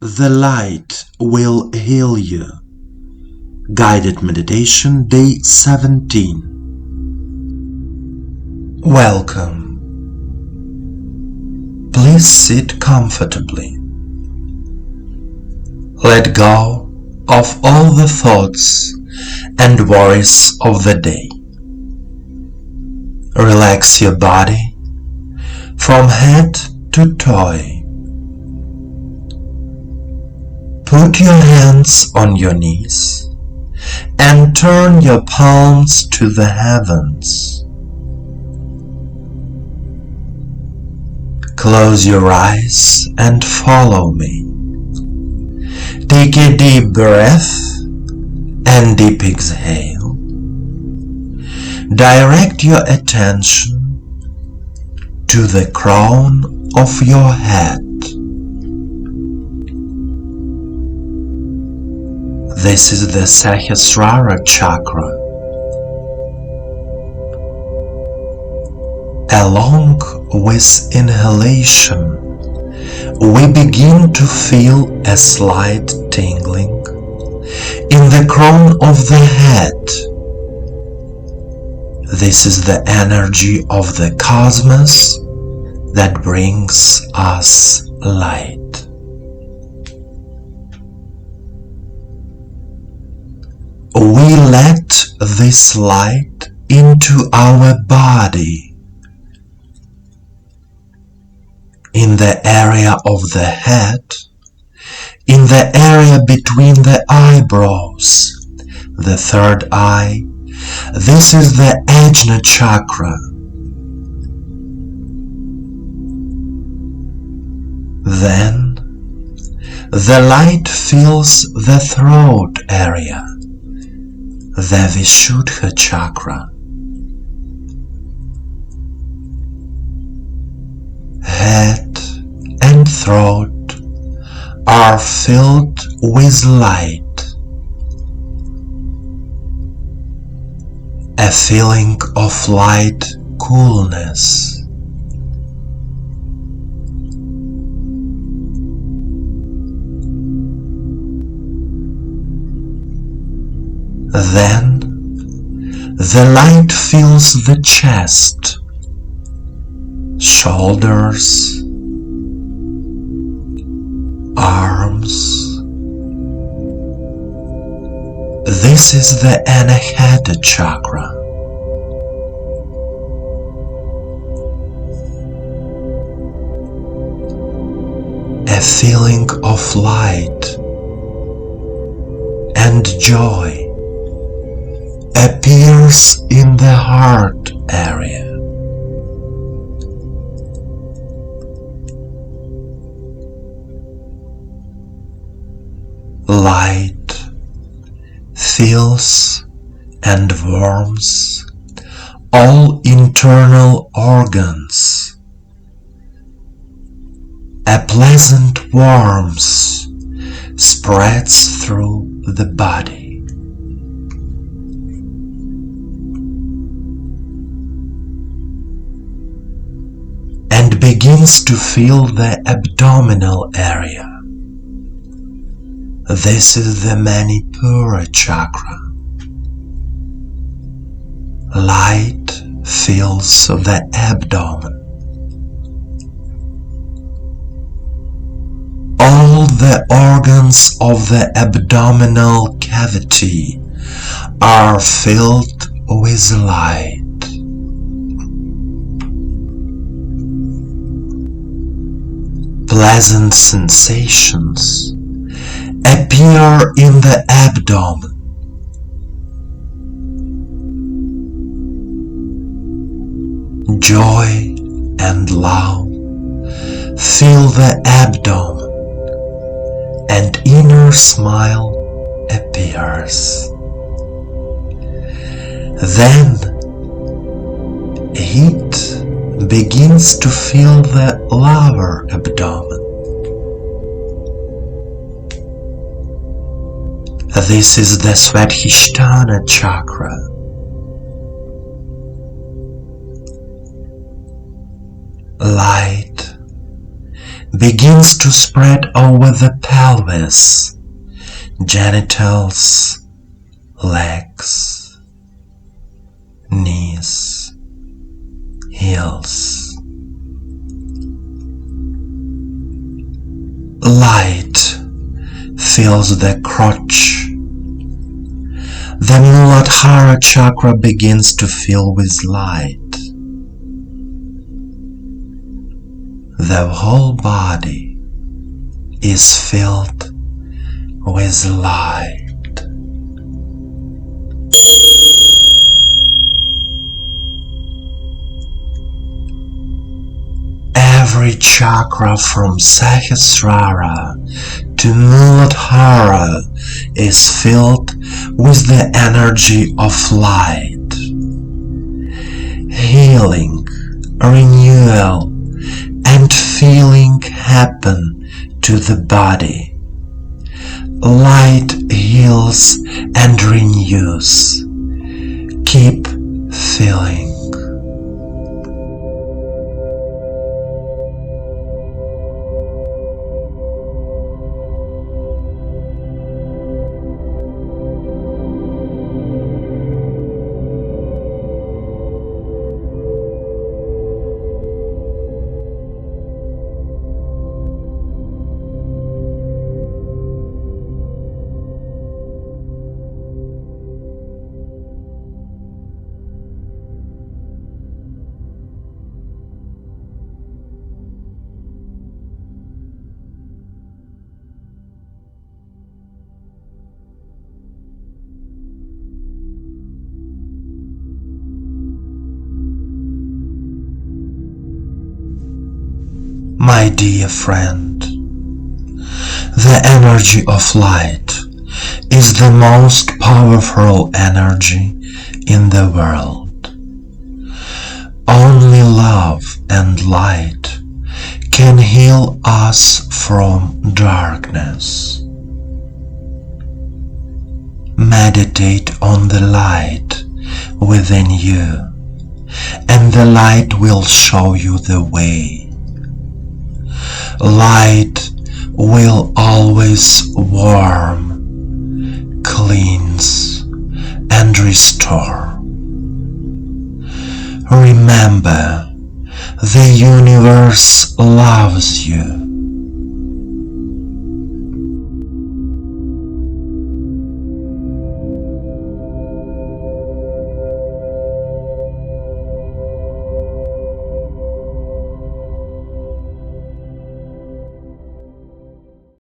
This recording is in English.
The light will heal you. Guided Meditation Day 17. Welcome. Please sit comfortably. Let go of all the thoughts and worries of the day. Relax your body from head to toe. Put your hands on your knees and turn your palms to the heavens. Close your eyes and follow me. Take a deep breath and deep exhale. Direct your attention to the crown of your head. This is the Sahasrara chakra. Along with inhalation, we begin to feel a slight tingling in the crown of the head. This is the energy of the cosmos that brings us light. We let this light into our body. In the area of the head, in the area between the eyebrows, the third eye, this is the Ajna chakra. Then, the light fills the throat area, the Vishuddha chakra. Head and throat are filled with light. A feeling of light coolness. Then the light fills the chest, shoulders, arms. This is the Anahata chakra. A feeling of light and joy appears in the heart area. Light fills and warms all internal organs. A pleasant warmth spreads through the body. And begins to fill the abdominal area. This is the Manipura chakra. Light fills the abdomen. All the organs of the abdominal cavity are filled with light. Pleasant sensations appear in the abdomen. Joy and love fill the abdomen, and inner smile appears. Then heat begins to fill the lower abdomen. This is the Swadhisthana chakra. Light begins to spread over the pelvis, genitals, legs, knees, heels. Light fills the crotch. The Muladhara chakra begins to fill with light. The whole body is filled with light. Every chakra from Sahasrara to Muladhara is filled with the energy of light. Healing, renewal, and feeling happen to the body. Light heals and renews. Keep feeling. My dear friend, the energy of light is the most powerful energy in the world. Only love and light can heal us from darkness. Meditate on the light within you, and the light will show you the way. Light will always warm, cleanse, and restore. Remember, the universe loves you.